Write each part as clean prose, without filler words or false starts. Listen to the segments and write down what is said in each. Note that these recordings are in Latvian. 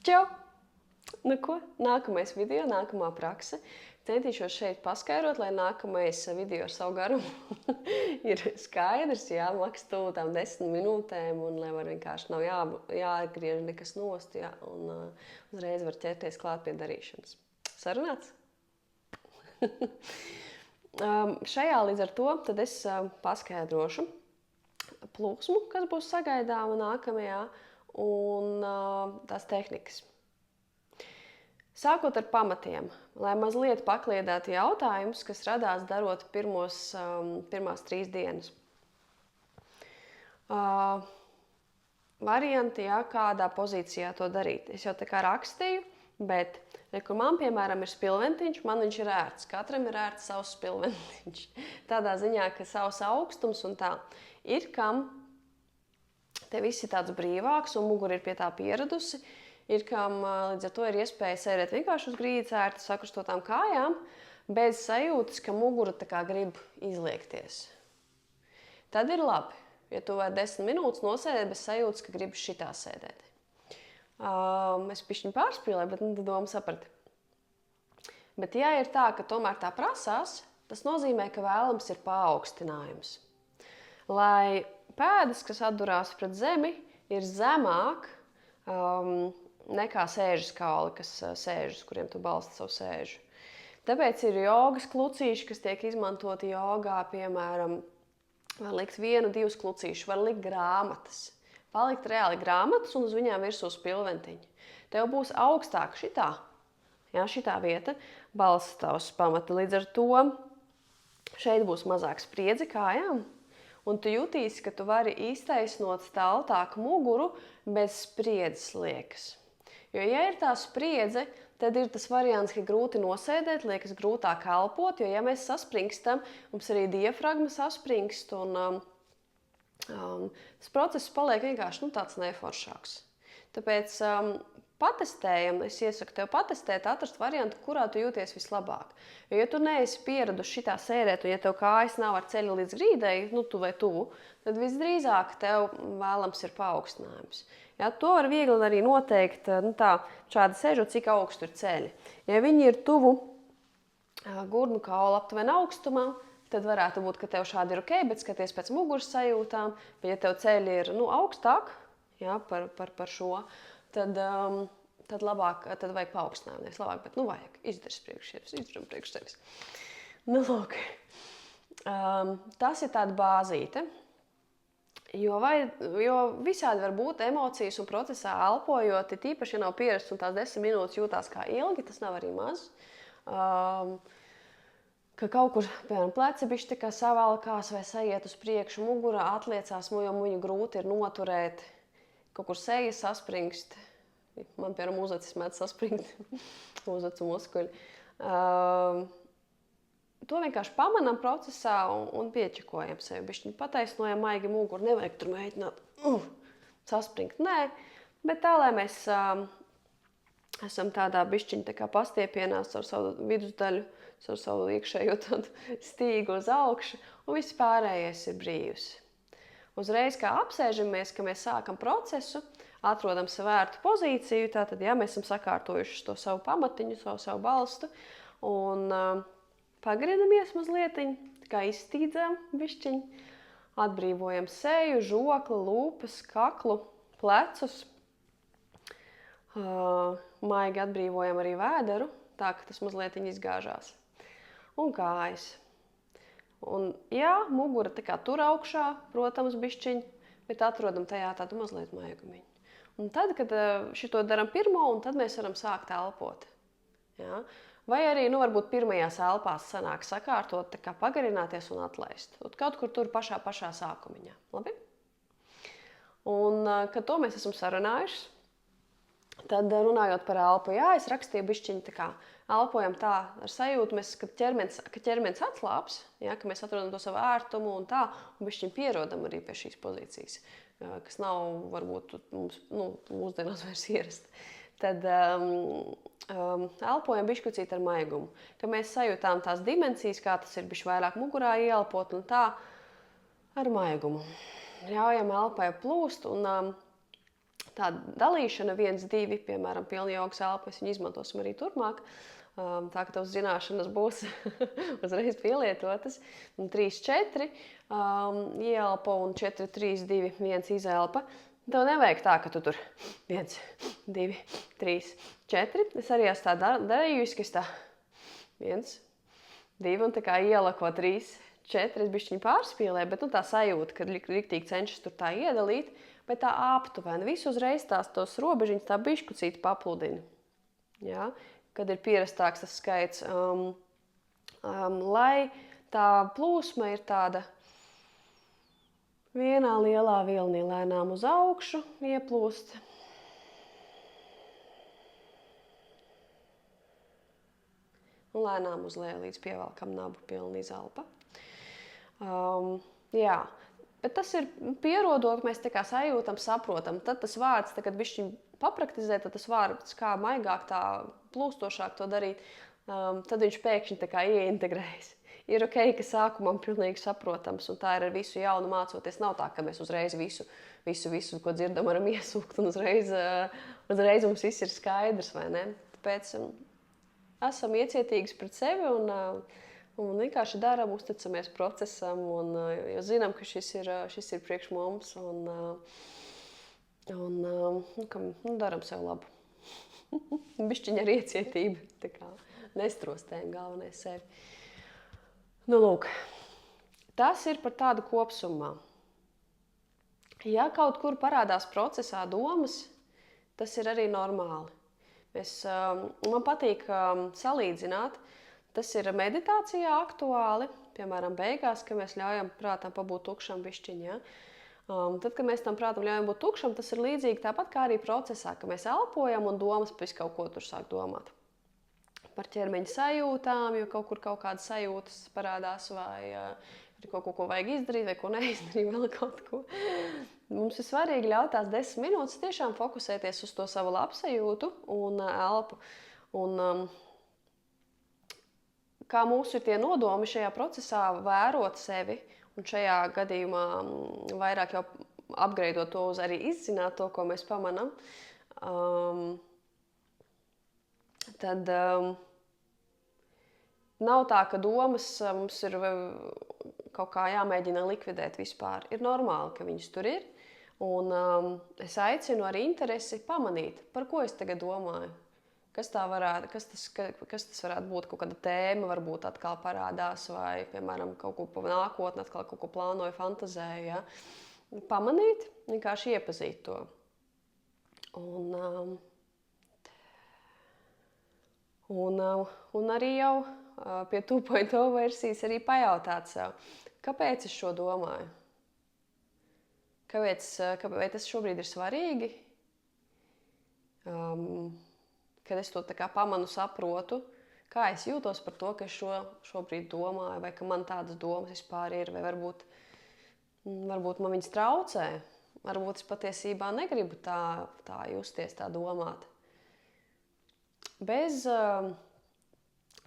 Čau! Nu ko, nākamais video, nākamā prakse. Centīšos šeit paskaidrot, lai nākamais video ar savu garumu ir skaidrs, jā, maks tuvu tām 10 minūtēm, un lai var vienkārši nav jāgriež nekas nost, jā, un uzreiz var ķerties klāt pie darīšanas. Sarunāts? Šajā līdz ar to tad es paskaidrošu plūsmu, kas būs sagaidāma nākamajā, un tās tehnikas. Sākot ar pamatiem, lai mazliet pakliedētu jautājumus, kas radās darot pirmās 3 dienas. Varianti, jā, kādā pozīcijā to darīt. Es jau tā kā rakstīju, bet, kur man, piemēram, ir spilventiņš, man viņš ir ērts. Katram ir ērts savs spilventiņš. Tādā ziņā, ka savs augstums un tā. Ir kam te viss ir tāds brīvāks un mugura ir pie tā pieradusi. Ir kam līdz ar to ir iespēja sēdēt vienkārši uz grīdas ērti sakrustotām kājām, bez sajūtas, ka mugura tā kā grib izliekties. Tad ir labi, ja tu vari 10 minūtes nosēdēt bez sajūtas, ka gribi šitā sēdēt. Es pišķiņu pārspīlēju, bet tu domu saprati. Bet ja ir tā, ka tomēr tā prasās, tas nozīmē, ka vēlams ir paaugstinājums. Lai pēdas, kas atdurās pret zemi, ir zemāk, nekā sēžas kauli, kas sēžas, kuriem tu balsti savu sēžu. Tāpēc ir jogas klucīši, kas tiek izmantoti jogā, piemēram, var likt 1, 2 klucīšus, var likt grāmatas. Palikt reāli grāmatas un uz viņām virsū spilventiņi. Tev būs augstāk šitā, jā, šitā vieta, balstas pamata. Līdz ar to šeit būs mazāk spriedze kājām. Un tu jutīsi, ka tu vari iztaisnot staltāku muguru bez spriedzes liekas. Jo, ja ir tā spriedze, tad ir tas variants, ka grūti nosēdēt, liekas grūtāk elpot, jo, ja mēs saspringstam, mums arī diafragma saspringst, un tas process paliek vienkārši tāds neforšāks. Tāpēc patestējam, es iesaku tev patestēt, atrast variantu, kurā tu jūties vislabāk. Jo, ja tu neesi pieraduši šitā sēdēt, un ja tev kājas nav ar ceļu līdz grīdai, tu vai tuvu, tad visdrīzāk tev vēlams ir paaugstinājums. Ja, to var viegli arī noteikt, šādi sēžot, cik augstu ir ceļi. Ja viņi ir tuvu gurnu kaula aptuveni augstumā, tad varētu būt, ka tev šādi ir ok, bet skaties pēc muguras sajūtām. Bet ja tev ceļi ir augstāk, jā, par šo, tad vajag paaugstinājumu. Nevis labāk, bet vajag. Izdaram priekš sevis. Lūk. Tas ir tāda bāzīte. Jo visādi var būt emocijas un procesā elpojot, tīpaši, ja nav pierasts un tās 10 minūtes jūtās kā ilgi, tas nav arī maz. Ka kaut kur, piemēram, pleci bišķi tā kā savalkās vai sajiet uz priekšu, mugura atliecās, jo viņu grūti ir noturēt. Kaut kur seja saspringst. Man, piemēram, uzacis mēdz saspringt. Uzacu muskuļi. To vienkārši pamanam procesā un piečakojam sevi. Bišķiņ pataisnojam maigi muguru. Nevajag tur mēģināt saspringt. Nē, bet tā, lai mēs esam tādā bišķiņ tā kā pastiepienās ar savu vidusdaļu, ar savu iekšējo stīgu uz augšu, un viss pārējais ir brīvs. Uzreiz, kā apsēžamies, ka mēs sākam procesu, atrodam savērtu pozīciju, tātad, ja mēs esam sakārtojuši to savu pamatiņu, savu balstu, un pagarinamies mazlietiņ, tā kā izstīdzām bišķiņ, atbrīvojam seju, žokli, lūpas, kaklu, plecus, maigi atbrīvojam arī vēderu, tā ka tas mazlietiņ izgāžās, un kājas. Un, jā, mugura tā kā tur augšā, protams, bišķiņ, bet atrodam tajā tādu mazliet maigumiņu. Un tad, kad šito daram pirmo, un tad mēs varam sākt elpot. Jā. Vai arī, varbūt pirmajās elpās sanāk sakārtot, tā kā pagarināties un atlaist. Kaut kur tur pašā sākumiņā. Labi? Un, kad to mēs esam sarunājuši, tad runājot par elpu, jā, es rakstīju bišķiņu tā kā elpojam tā ar sajūtu, ka ķermenis atslāps, jā, ka mēs atrodam to savu ērtumu un tā, un bišķiņu pierodam arī pie šīs pozīcijas, kas nav varbūt mums, mūsdienās vairs ierasta. Tad elpojam bišķucīt ar maigumu, ka mēs sajūtām tās dimensijas, kā tas ir bišķi vairāk mugurā ieelpot un tā ar maigumu. Ļaujam elpai plūst un tāda dalīšana 1, 2, piemēram, pilna jogas elpa, mēs viņu izmantosim arī turpmāk. Tā ka tavas zināšanas būs uzreiz pielietotas. 3, 4 ieelpa un 4, 3, 2, 1 izelpa. Tev nevajag tā, ka tu tur 1, 2, 3, 4. Es arī esmu tā darījusi, ka es tā 1, 2 un tā kā ielako 3, 4. Es bišķiņu pārspīlēju, bet tā sajūta, ka riktīgi cenšas tur tā iedalīt, bet tā aptuveni. Visu uzreiz tos robežiņas tā bišķucīti papludina. Ja? Kad ir pierastāks tas skaits, lai tā plūsma ir tāda vienā lielā vilnī, lēnām uz augšu ieplūst. Un lēnām uz leju, līdz pievelkam nabu pilnu izelpa. Jā, bet tas ir pierodot, mēs tā kā sajūtam, saprotam. Tad tas vārds, kad bišķiņ papraktizē, tad tas vārds kā maigāk, tā plūstošāk to darīt, tad viņš pēkšņi tā kā ieintegrējas. Ir ok, ka sākumam pilnīgi saprotams, un tā ir ar visu jaunu mācoties. Nav tā, ka mēs uzreiz visu, ko dzirdam, varam iesūkt, un uzreiz mums viss ir skaidrs, vai ne? Tāpēc esam iecietīgas pret sevi un vienkārši daram, uzticamies procesam, un jo zinām, ka šis ir priekš mums, un daram sev labu. Bišķiņa ar iecietību, tā kā nestrostējam galvenais sevi. Nu, lūk, tas ir par tādu kopsumā. Ja kaut kur parādās procesā domas, tas ir arī normāli. Man patīk salīdzināt, tas ir meditācijā aktuāli, piemēram, beigās, ka mēs ļaujam prātam pabūt tukšam bišķiņ, ja? Tad, kad mēs tam prātam ļaujam būt tukšam, tas ir līdzīgi tāpat kā arī procesā, ka mēs elpojam un domas pēc kaut ko tur sāk domāt. Par ķermeņa sajūtām, jo kaut kādas sajūtas parādās, vai kaut ko vajag izdarīt, vai ko neizdarīt, vēl kaut ko. Mums ir svarīgi ļaut tās 10 minūtes tiešām fokusēties uz to savu labsajūtu un elpu. Un kā mūsu ir tie nodomi šajā procesā vērot sevi, un šajā gadījumā vairāk jau apgreidot to uz arī izzināt to, ko mēs pamanam, tad nav tā, ka domas mums ir kaut kā jāmēģina likvidēt vispār. Ir normāli, ka viņas tur ir, un es aicinu ar interesi pamanīt, par ko es tagad domāju. Kas tas varētu būt, kaut kāda tēma varbūt atkal parādās, vai, piemēram, kaut ko pa nākotni, atkal kaut ko plānoju, fantazēju, ja? Pamanīt, vienkārši iepazīt to. Un arī jau pie 2.0 versijas arī pajautāt sev, kāpēc es šo domāju? Vai tas šobrīd ir svarīgi? Kad es to tā kā pamanu, saprotu, kā es jūtos par to, ka es šobrīd domāju, vai ka man tādas domas vispār ir, vai varbūt man viņas traucē, varbūt es patiesībā negribu tā justies, tā domāt.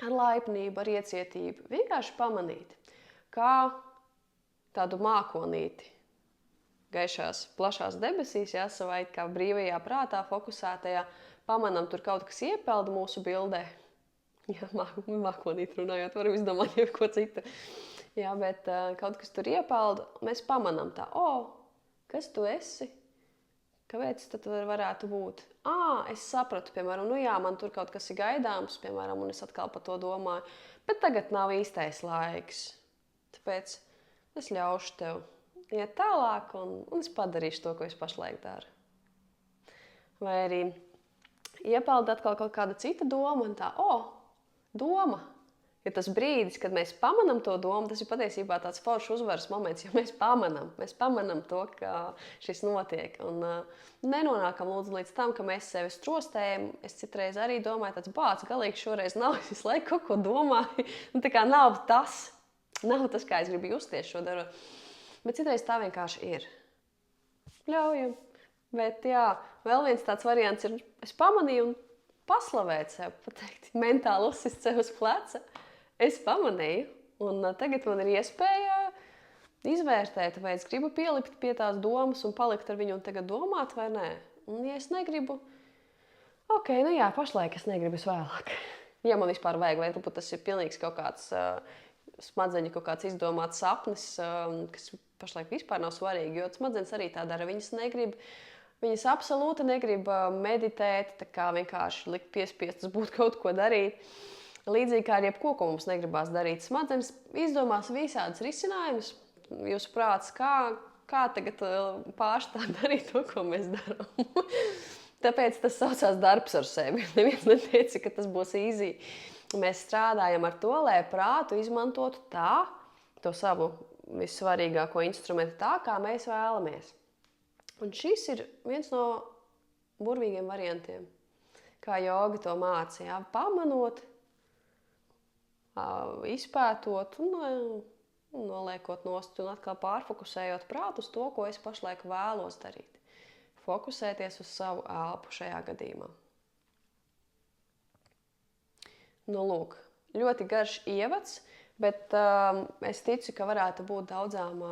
Ar laipnību, ar iecietību, vienkārši pamanīt, kā tādu mākonīti gaišās, plašās debesīs, savā kā brīvajā prātā, fokusētajā, pamanam, tur kaut kas iepelda mūsu bildē. Jā, mākonīt runājot, varam izdomāt jau ko citu. Jā, bet kaut kas tur iepelda, mēs pamanam tā, kas tu esi? Kāpēc tad varētu būt? Es sapratu, piemēram, man tur kaut kas ir gaidāms, piemēram, un es atkal par to domāju, bet tagad nav īstais laiks. Tāpēc es ļaušu tev iet tālāk, un es padarīšu to, ko es pašlaik daru. Vai arī iepelda atkal kaut kāda cita doma, un tā, doma. Ja tas brīdis, kad mēs pamanam to domu, tas ir patiesībā tāds foršs uzvaras moments, jo mēs pamanam to, ka šis notiek. Un nenonākam lūdzu līdz tam, ka mēs sevi strostējam. Es citreiz arī domāju, tāds bāc, galīgi šoreiz nav, es visu laiku kaut ko domāju. Tā kā nav tas, kā es gribu justies šo darot. Bet citreiz tā vienkārši ir. Ļaujam. Bet jā, vēl viens tāds variants ir, es pamanīju un paslavēt sev, pateikt, mentāli uzsist sev uz pleca. Es pamanīju, un tagad man ir iespēja izvērtēt, vai es gribu pielikt pie tās domas un palikt ar viņu un tagad domāt vai nē. Un, ja es negribu, nu jā, pašlaik es negribu, es vēlāk. Ja man vispār vajag, vai varbūt tas ir pilnīgs kaut kāds smadzeņu, kaut kāds izdomāts sapnis, kas pašlaik vispār nav svarīgi, jo smadzenes arī tā dara. Viņas negrib, viņas absolūti negrib meditēt, tā kā vienkārši likt piespiestas būt kaut ko darīt. Līdzīgi kā ar jebko, ko mums negribās darīt, smadzenes izdomās visādus risinājumus. Jūsu prāts, kā tagad pārstāt darīt to, ko mēs darām. Tāpēc tas saucās darbs ar sevi. Neviens neteica, ka tas būs easy. Mēs strādājam ar to, lai prātu izmantotu to savu vissvarīgāko instrumentu tā, kā mēs vēlamies. Un šis ir viens no burvīgiem variantiem, kā joga to mācīja. Pamanot, izpētot un noliekot nost un atkal pārfokusējot prātu uz to, ko es pašlaik vēlos darīt. Fokusēties uz savu elpu šajā gadījumā. Nu, lūk, ļoti garš ievads, bet es ticu, ka varētu būt daudzām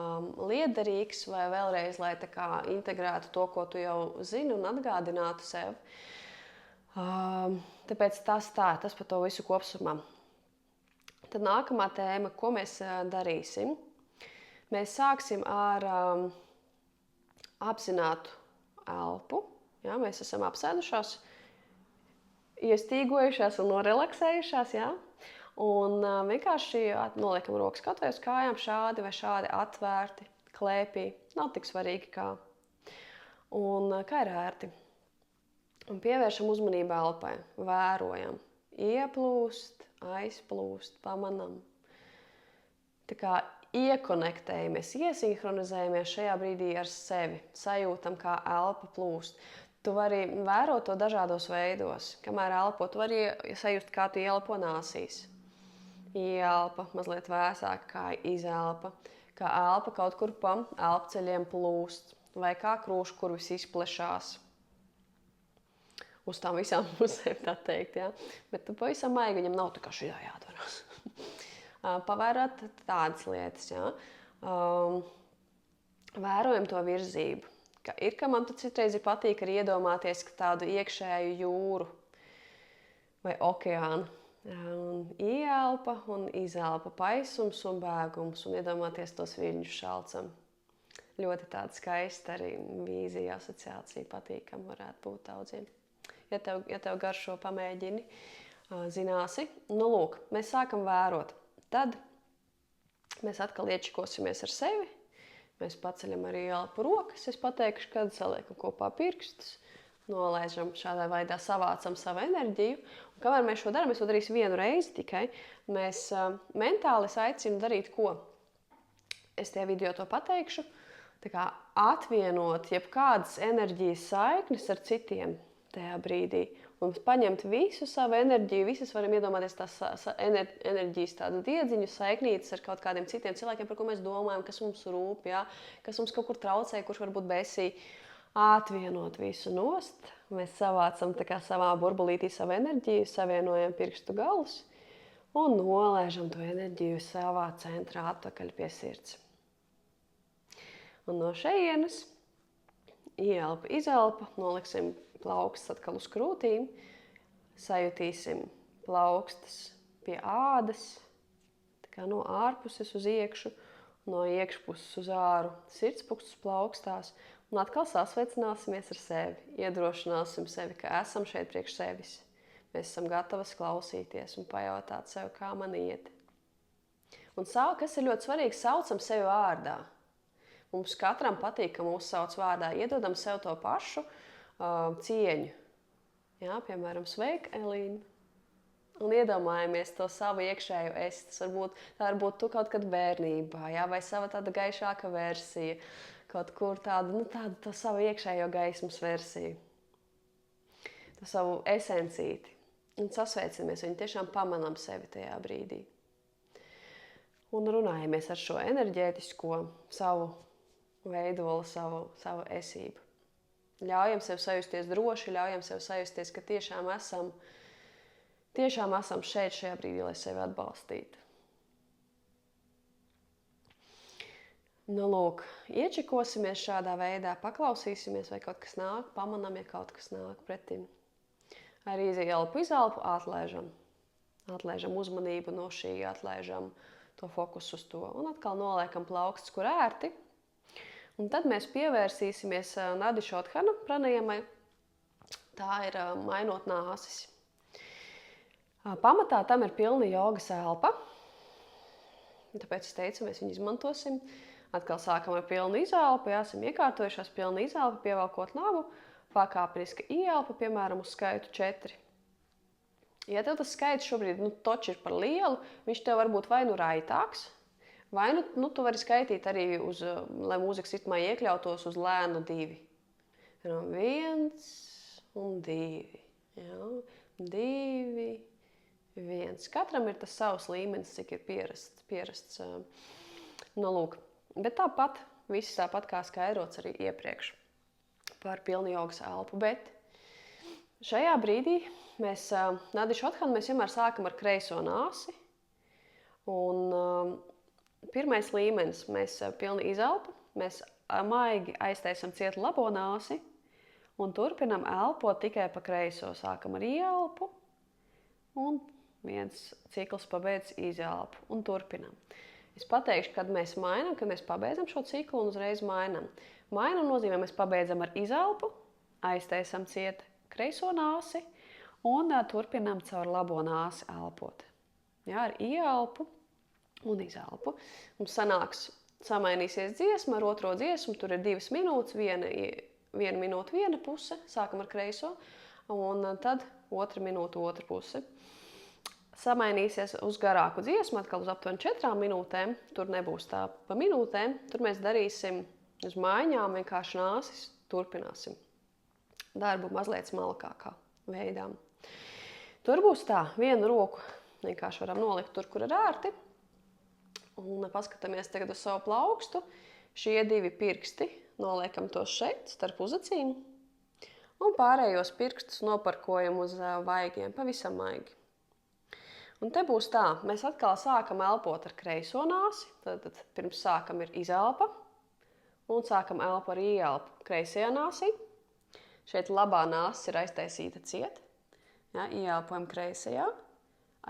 liederīgs vai vēlreiz, lai tā kā integrētu to, ko tu jau zini un atgādinātu sev. Tāpēc tas par to visu kopsumā. Tad nākamā tēma, ko mēs darīsim. Mēs sāksim ar apzinātu elpu. Ja, mēs esam apsēdušās, iestīgojušās un norelaksējušās. Ja? Un vienkārši noliekam rokas kaut vai uz kājām šādi vai šādi atvērti, klēpī. Nav tik svarīgi kā. Un kā ir ērti. Un pievēršam uzmanību elpai. Vērojam. Ieplūst, aizplūst, pamanam. Tā kā iekonektējamies, iesinhronizējamies šajā brīdī ar sevi, sajūtam, kā elpa plūst. Tu vari vērot to dažādos veidos. Kamēr elpo, tu vari sajust, kā tu ielpo nāsīs. Ielpa, mazliet vēsāk, kā izelpa. Kā elpa kaut kur pa elpceļiem plūst. Vai kā krūškurvis izplešās. Uz tām visām pusēm, tā teikt. Ja? Bet tu pavisam maigi, viņam nav tā kā šī jādvarās. Pavērot tādas lietas. Ja? Vērojam to virzību. Ka man citreiz ir patīk arī iedomāties tādu iekšēju jūru vai okeānu. Ieelpa un izelpa, paisums un bēgums un iedomāties tos viļņus šalcam. Ļoti tāda skaista arī vīzija, asociācija patīkam varētu būt daudziem. Ja tev garšo, pamēģini, zināsi. Nu, lūk, mēs sākam vērot. Tad mēs atkal iečikosimies ar sevi. Mēs paceļam arī elpu rokas. Es pateikšu, kad saliekam kopā pirkstus. Nolaižam šādā veidā, savācam savu enerģiju. Un kamēr mēs šo darām, mēs to darīsim vienu reizi tikai. Mēs mentāli aicinu darīt ko? Es tie video to pateikšu. Tā kā atvienot jebkādas enerģijas saiknes ar citiem tajā brīdī. Un paņemt visu savu enerģiju, visas varam iedomāties tās enerģijas tādu diedziņu, saiknītes ar kaut kādiem citiem cilvēkiem, par ko mēs domājam, kas mums rūp, ja? Kas mums kaut kur traucē, kurš varbūt besī. Atvienot visu nost, mēs savācam tā kā savā burbulītī savu enerģiju, savienojam pirkstu galus un nolaižam to enerģiju savā centrā atpakaļ pie sirds. Un no šejienes ielpa, izelpa, noliksim plaukstas atkal uz krūtīm, sajutīsim plaukstas pie ādas, tā kā no ārpuses uz iekšu, no iekšpuses uz āru, sirdspūkstus plaukstās, un atkal sasveicināsimies ar sevi, iedrošināsim sevi, ka esam šeit priekš sevis. Mēs esam gatavas klausīties un pajautāt sev, kā man iet. Un kas ir ļoti svarīgi, saucam sevi vārdā. Mums katram patīk, ka mūs sauc vārdā, iedodam sev to pašu cieņu. Jā, piemēram, sveika, Elīna. Un iedomājamies to savu iekšējo es. Tā varbūt tu kaut kad bērnībā, jā, vai sava tāda gaišāka versija. Kaut kur tādu savu iekšējo gaismas versiju. To savu esencīti. Un sasveicinamies, viņi tiešām pamanām sevi tajā brīdī. Un runājamies ar šo enerģētisko savu veidolu, savu esību. Ļaujam sev sajusties droši, ļaujam sev sajusties, ka tiešām esam šeit šajā brīdī, lai sevi atbalstītu. Nu, lūk, iečekosimies šādā veidā, paklausīsimies, vai kaut kas nāk, pamanām, ja kaut kas nāk pretim. Arī elpu izelpu atlaižam. Atlaižam uzmanību no šī, atlaižam to fokusu uz to. Un atkal noliekam plaukstus, kur ērti. Un tad mēs pievērsīsimies Nadi Šodhana pranajamai. Tā ir mainot nāsis. Pamatā tam ir pilna jogas elpa. Tāpēc es teicu, mēs viņu izmantosim. Atkal sākam ar pilnu izelpu, esam iekārtojušās pilnu izelpu, pievelkot nagu, pakāpeniska ieelpa, piemēram, uz skaitu 4. Ja tev tas skaits šobrīd toči ir par lielu, viņš tev var būt vai nu raitāks, vai tu vari skaitīt arī, lai mūzikas ritmā iekļautos uz lēnu 2. 1 un 2. Jā, 2, 1. Katram ir tas savs līmenis, cik ir pierasts. Lūk. Bet tāpat, viss tāpat kā skaidrots arī iepriekš par pilnu jogas elpu. Bet šajā brīdī mēs Nadi Šodhanu mēs vienmēr sākam ar kreiso nāsi. Un pirmais līmenis mēs pilni izelpu, mēs maigi aiztaisam ciet labo nāsi un turpinam elpot tikai pa kreiso. Sākam ar ieelpu un viens cikls pabeidz izelpu un turpinam. Es pateikšu, kad mēs mainam, kad mēs pabeidzam šo ciklu un uzreiz mainam. Mainam nozīmē, mēs pabeidzam ar izelpu, aiztaisam ciet kreiso nāsi un turpinam caur labo nāsi elpot. Jā, ar ieelpu un izelpu. Mums sanāks, samainīsies dziesma ar otro dziesmu, tur ir 2 minūtes, 1 minūte viena puse, sākam ar kreiso, un tad 2 minūte otra puse. Samainīsies uz garāku dziesmu, atkal uz aptuveni 4 minūtēm, tur nebūs tā pa minūtēm, tur mēs darīsim uz maiņām, vienkārši nāsis, turpināsim darbu mazliet smalkākā veidā. Tur būs tā, vienu roku vienkārši varam nolikt tur, kur ir ērti, un paskatāmies tagad uz savu plaukstu. Šie 2 pirksti noliekam tos šeit, starp uzacīm, un pārējos pirkstus noparkojam uz vaigiem, pavisam maigi. Un te būs tā, mēs atkal sākam elpot ar kreiso nāsi, tad pirms sākam ir izelpa, un sākam elpu ar ieelpu kreisajā nāsī. Šeit labā nāsis ir aiztaisīta ciet, ja, ieelpojam kreisajā,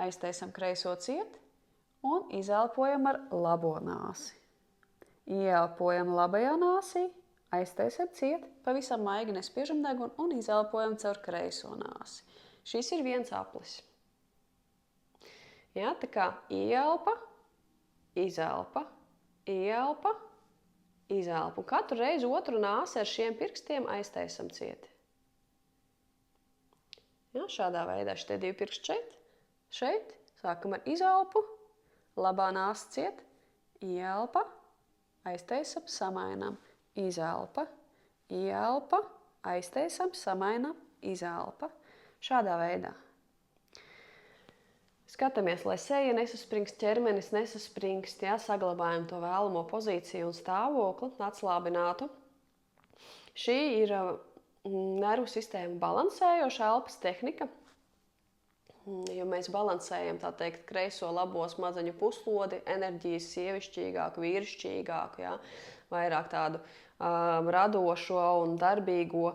aiztaisam kreiso ciet, un izelpojam ar labo nāsi. Ieelpojam labajā nāsī, aiztaisam ciet, pavisam maigi nespiežam degunu un izelpojam caur kreiso nāsi. Šis ir viens aplis. Ja, tā kā ieelpa, izelpa, ieelpa, izelpa. Un katru reizi otru nāsi ar šiem pirkstiem aiztaisam cieti. Ja, šādā veidā šitie 2 pirksti šeit, sākam ar izelpu, labā nāsi ciet, ieelpa, aiztaisam, samainam, izelpa, ieelpa, aiztaisam, samainam, izelpa. Šādā veidā. Skatāmies, lai seja nesaspringst, ķermenis nesaspringst, ja, saglabājam to vēlamo pozīciju un stāvokli, atslābinātu. Šī ir nervu sistēmu balansējoša elpas tehnika, jo mēs balansējam, tā teikt, kreiso labo smadzeņu puslodi, enerģijas sievišķīgāku, vīrišķīgāku, ja, vairāk tādu radošo un darbīgo.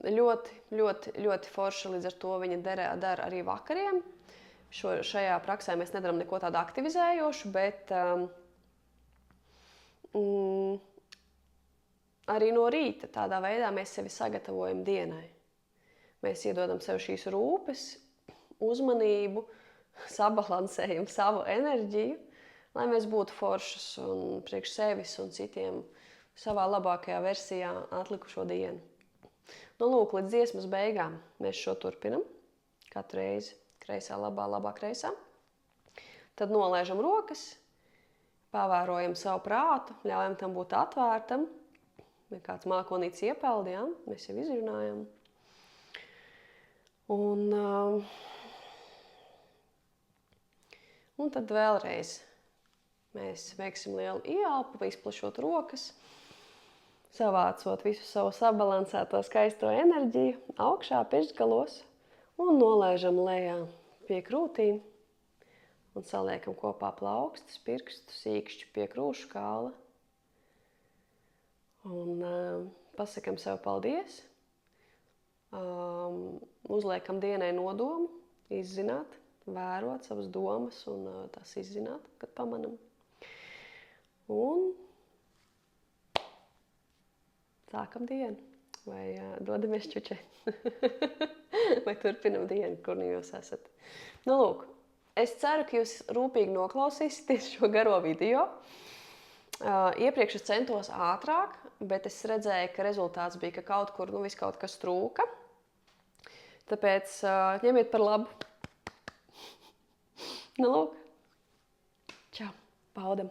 Ļoti forši, līdz ar to viņa dara arī vakariem. Šajā praksē mēs nedaram neko tādu aktivizējošu, bet arī no rīta tādā veidā mēs sevi sagatavojam dienai. Mēs iedodam sev šīs rūpes, uzmanību, sabalansējam savu enerģiju, lai mēs būtu foršas un priekš sevis un citiem savā labākajā versijā atlikušo dienu. Nu, lūk, līdz dziesmas beigām mēs šo turpinam. Katru reizi kreisā, labā, labā, kreisā. Tad nolaižam rokas, pavērojam savu prātu, ļaujam tam būt atvērtam. Ja kāds mākonīts iepeld, ja? Mēs jau izrunājam. Un tad vēlreiz mēs veiksim lielu ieelpu, izplašot rokas, savācot visu savu sabalansēto skaisto enerģiju augšā pirkstgalos un nolaižam lejā pie krūtīm Un saliekam kopā plaukstas, pirkstu, sīkšķi pie krūšu kāla. Un pasakam sev paldies. Uzliekam dienai nodomu, izzināt, vērot savas domas un tās izzināt, kad pamanam. Un sākam dienu. Vai dodamies čučēt. Vai turpinam dienu, kur nu jūs esat. Nu, lūk, es ceru, ka jūs rūpīgi noklausīsieties šo garo video. Iepriekš es centos ātrāk, bet es redzēju, ka rezultāts bija, ka kaut kur viss kaut kas trūka. Tāpēc ņemiet par labu. Nu, lūk. Čau. Baudam.